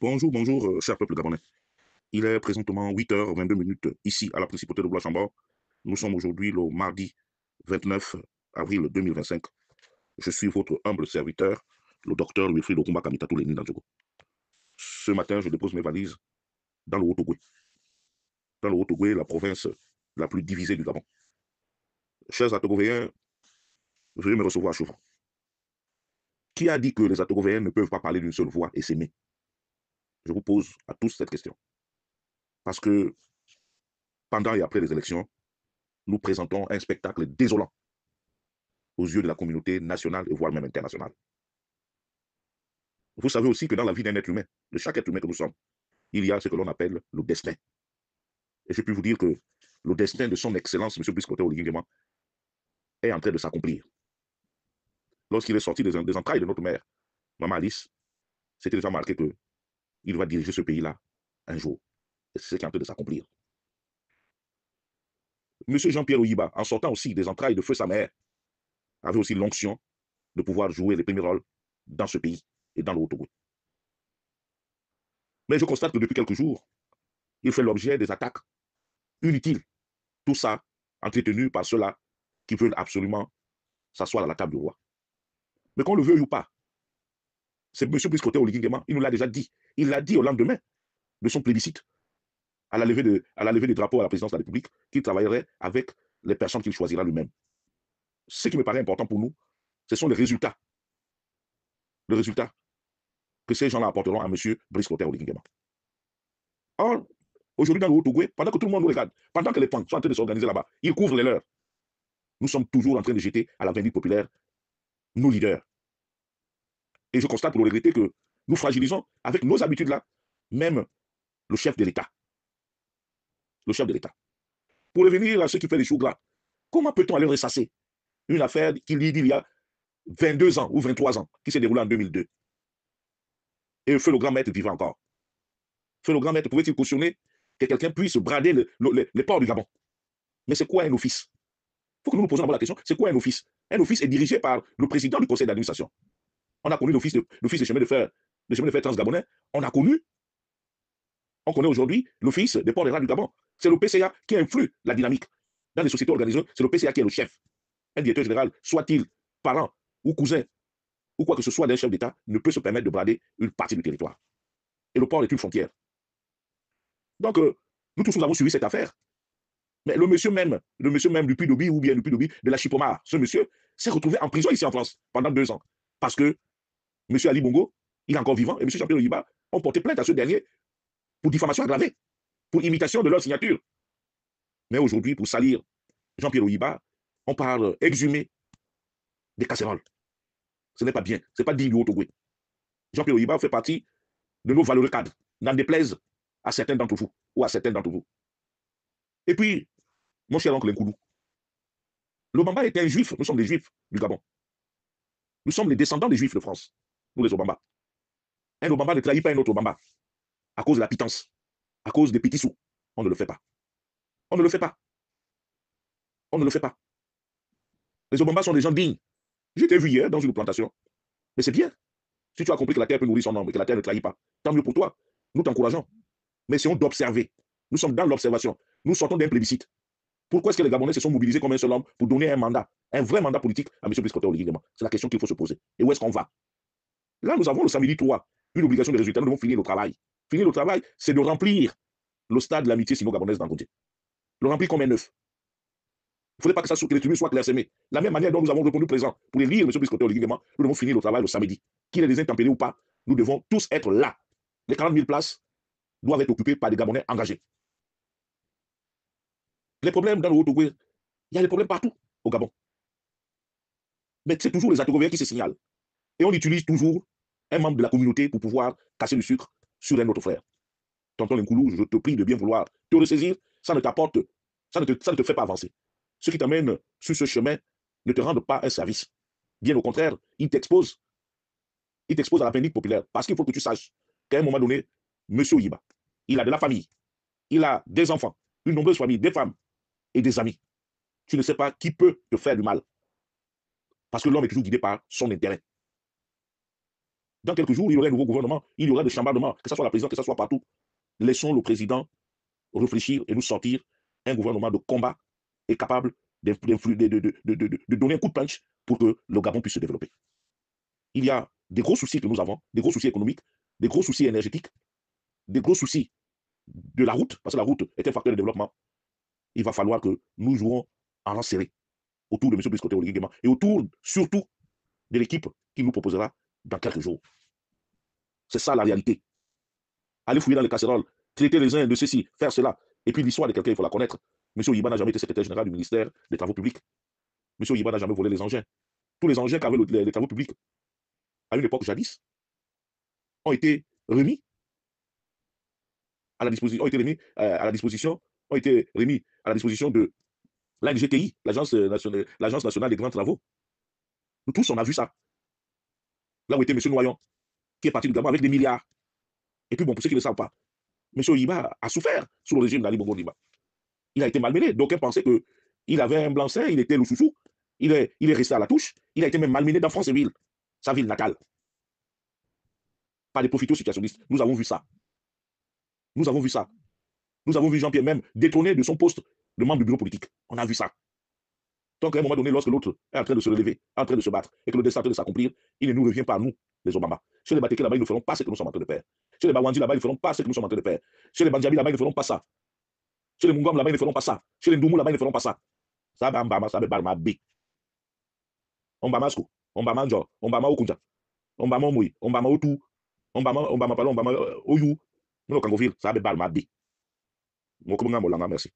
Bonjour, bonjour, cher peuple gabonais. Il est présentement 8h22 ici à la principauté de Blois-Chambord. Nous sommes aujourd'hui le mardi 29 avril 2025. Je suis votre humble serviteur, le docteur Wilfried Okumba Kamitatou Lénine Danjogo. Ce matin, je dépose mes valises dans le Haut-Ogooué. Dans le Haut-Ogooué, la province la plus divisée du Gabon. Chers Atogovéens, veuillez me recevoir souvent. Qui a dit que les Atogovéens ne peuvent pas parler d'une seule voix et s'aimer? Je vous pose à tous cette question. Parce que pendant et après les élections, nous présentons un spectacle désolant aux yeux de la communauté nationale et voire même internationale. Vous savez aussi que dans la vie d'un être humain, de chaque être humain que nous sommes, il y a ce que l'on appelle le destin. Et je puis vous dire que le destin de son excellence, M. Brice Clotaire Oligui Nguema, est en train de s'accomplir. Lorsqu'il est sorti des entrailles de notre mère, Maman Alice, c'était déjà marqué qu'il va diriger ce pays-là un jour. Et c'est ce qui est en train de s'accomplir. M. Jean-Pierre Oyiba, en sortant aussi des entrailles de feu sa mère, avait aussi l'onction de pouvoir jouer les premiers rôles dans ce pays et dans le Haut-Togo. Mais je constate que depuis quelques jours, il fait l'objet des attaques inutiles. Tout ça entretenu par ceux-là qui veulent absolument s'asseoir à la table du roi. Mais qu'on le veuille ou pas, c'est M. Brice Clotaire Oligui Nguema, il nous l'a déjà dit. Il l'a dit au lendemain de son plébiscite, à la levée des drapeaux à la présidence de la République, qu'il travaillerait avec les personnes qu'il choisira lui-même. Ce qui me paraît important pour nous, ce sont les résultats. Les résultats que ces gens-là apporteront à M. Brice Clotaire Oligui Nguema. Or, aujourd'hui, dans le Haut-Ogooué, pendant que tout le monde nous regarde, pendant que les PAN sont en train de s'organiser là-bas, ils couvrent les leurs. Nous sommes toujours en train de jeter à la vindicte populaire nos leaders. Et je constate pour le regretter que nous fragilisons avec nos habitudes-là, même le chef de l'État. Le chef de l'État. Pour revenir à ceux qui font les choux gras, comment peut-on aller ressasser une affaire qui dit il y a 22 ans ou 23 ans, qui s'est déroulée en 2002? Et Feu le grand maître vivait encore. Feu le grand maître pouvait-il cautionner que quelqu'un puisse brader les ports du Gabon? Mais c'est quoi un office? Il faut que nous nous posions la question, c'est quoi un office? Un office est dirigé par le président du conseil d'administration. On a connu l'office de chemin de fer, transgabonais. On connaît aujourd'hui l'office des ports et rails du Gabon. C'est le PCA qui influe la dynamique. Dans les sociétés organisées, c'est le PCA qui est le chef. Un directeur général, soit-il parent ou cousin ou quoi que ce soit d'un chef d'État, ne peut se permettre de brader une partie du territoire. Et le port est une frontière. Donc, nous tous, nous avons suivi cette affaire. Mais le monsieur même du Puy-de-Dôme ou bien du Puy-de-Dôme de la Chipomar, ce monsieur s'est retrouvé en prison ici en France pendant 2 ans. Parce que M. Ali Bongo, il est encore vivant, et M. Jean-Pierre Oyiba ont porté plainte à ce dernier pour diffamation aggravée, pour imitation de leur signature. Mais aujourd'hui, pour salir Jean-Pierre Oyiba, on parle exhumer des casseroles. Ce n'est pas bien, ce n'est pas digne du Haut-Ogooué. Jean-Pierre Oyiba fait partie de nos valeureux cadres, n'en déplaise à certains d'entre vous, ou à certains d'entre vous. Et puis, mon cher oncle Nkoulou, l'Obamba était un juif, nous sommes des juifs du Gabon. Nous sommes les descendants des juifs de France, nous les Obamba. Un Obamba ne trahit pas un autre Obamba à cause de la pitance, à cause des petits sous. On ne le fait pas. On ne le fait pas. On ne le fait pas. Les Obamba sont des gens dignes. Je t'ai vu hier dans une plantation. Mais c'est bien. Si tu as compris que la terre peut nourrir son homme et que la terre ne trahit pas, tant mieux pour toi. Nous t'encourageons. Mais essayons d'observer. Nous sommes dans l'observation. Nous sortons d'un plébiscite. Pourquoi est-ce que les Gabonais se sont mobilisés comme un seul homme pour donner un mandat, un vrai mandat politique à M. Brice Clotaire Oligui Nguema? C'est la question qu'il faut se poser. Et où est-ce qu'on va? Là, nous avons le samedi 3, une obligation de résultat. Nous devons finir le travail. Finir le travail, c'est de remplir le stade de l'amitié sino-gabonaise d'Angoudé. Le remplir comme un œuf. Il ne faudrait pas que les tribunes soient clairsemées. La même manière dont nous avons répondu présent pour élire M. Brice Clotaire Oligui Nguema, nous devons finir le travail le samedi. Qu'il ait des intempéries ou pas, nous devons tous être là. Les 40 000 places doivent être occupées par des Gabonais engagés. Les problèmes dans le Haut-Ogooué, il y a des problèmes partout au Gabon. Mais c'est toujours les Atogovéens qui se signalent. Et on utilise toujours un membre de la communauté pour pouvoir casser du sucre sur un autre frère. Tonton Nkoulou, je te prie de bien vouloir te ressaisir, ça ne t'apporte, ça ne te fait pas avancer. Ce qui t'amène sur ce chemin ne te rendent pas un service. Bien au contraire, il t'expose à la panique populaire. Parce qu'il faut que tu saches qu'à un moment donné, M. Oyiba, il a de la famille, il a des enfants, une nombreuse famille, des femmes et des amis. Tu ne sais pas qui peut te faire du mal. Parce que l'homme est toujours guidé par son intérêt. Dans quelques jours, il y aura un nouveau gouvernement, il y aura des chambardements, que ce soit la présidence, que ce soit partout. Laissons le président réfléchir et nous sortir un gouvernement de combat et capable de donner un coup de punch pour que le Gabon puisse se développer. Il y a des gros soucis que nous avons, des gros soucis économiques, des gros soucis énergétiques, des gros soucis de la route, parce que la route est un facteur de développement. Il va falloir que nous jouons en rang serré autour de M. Brice Oligui Nguema et autour surtout de l'équipe qui nous proposera dans quelques jours. C'est ça la réalité. Aller fouiller dans les casseroles, traiter les uns de ceci, faire cela. Et puis l'histoire de quelqu'un, il faut la connaître. M. Oyiba n'a jamais été secrétaire général du ministère des Travaux publics. M. Oyiba n'a jamais volé les engins. Tous les engins qu'avaient les travaux publics, à une époque jadis, ont été remis à la disposition, ont été remis à la disposition de l'ANGTI, l'Agence nationale des grands travaux. Nous tous, on a vu ça. Là où était M. Noyon, qui est parti du Gabon avec des milliards. Et puis bon, pour ceux qui ne le savent pas, M. Oyiba a souffert sous le régime d'Ali Bongo Ondimba. Il a été malmené. D'aucuns pensaient qu'il avait un blanc-seing, il était le chouchou, il est resté à la touche, il a été même malmené dans Franceville, sa ville natale. Par des profiteurs situationnistes. Nous avons vu ça. Nous avons vu ça. Nous avons vu Jean-Pierre même détrôné de son poste de membre du bureau politique. On a vu ça. Donc à un moment donné, lorsque l'autre est en train de se relever, en train de se battre, et que le destin est en train de s'accomplir, il ne nous revient pas à nous, les Obama. Chez les Batéké là-bas, ils ne feront pas ce que nous sommes en train de faire. Chez les Bawandi là-bas, ils ne feront pas ce que nous sommes en train de faire. Chez les Bandjabi là-bas, ils ne feront pas ça. Chez les Mungam là-bas, ils ne feront pas ça. Chez les Ndoumou là-bas, ils ne feront pas ça. Ça va Mbama, ça va Barma B. Ombama Sko, Ombama Njo, Ombama Okunja, Ombama Omui, Ombama Otu, Ombama Palo, Ombama Oyu, nous le Kangoville, ça va Barma B. Merci.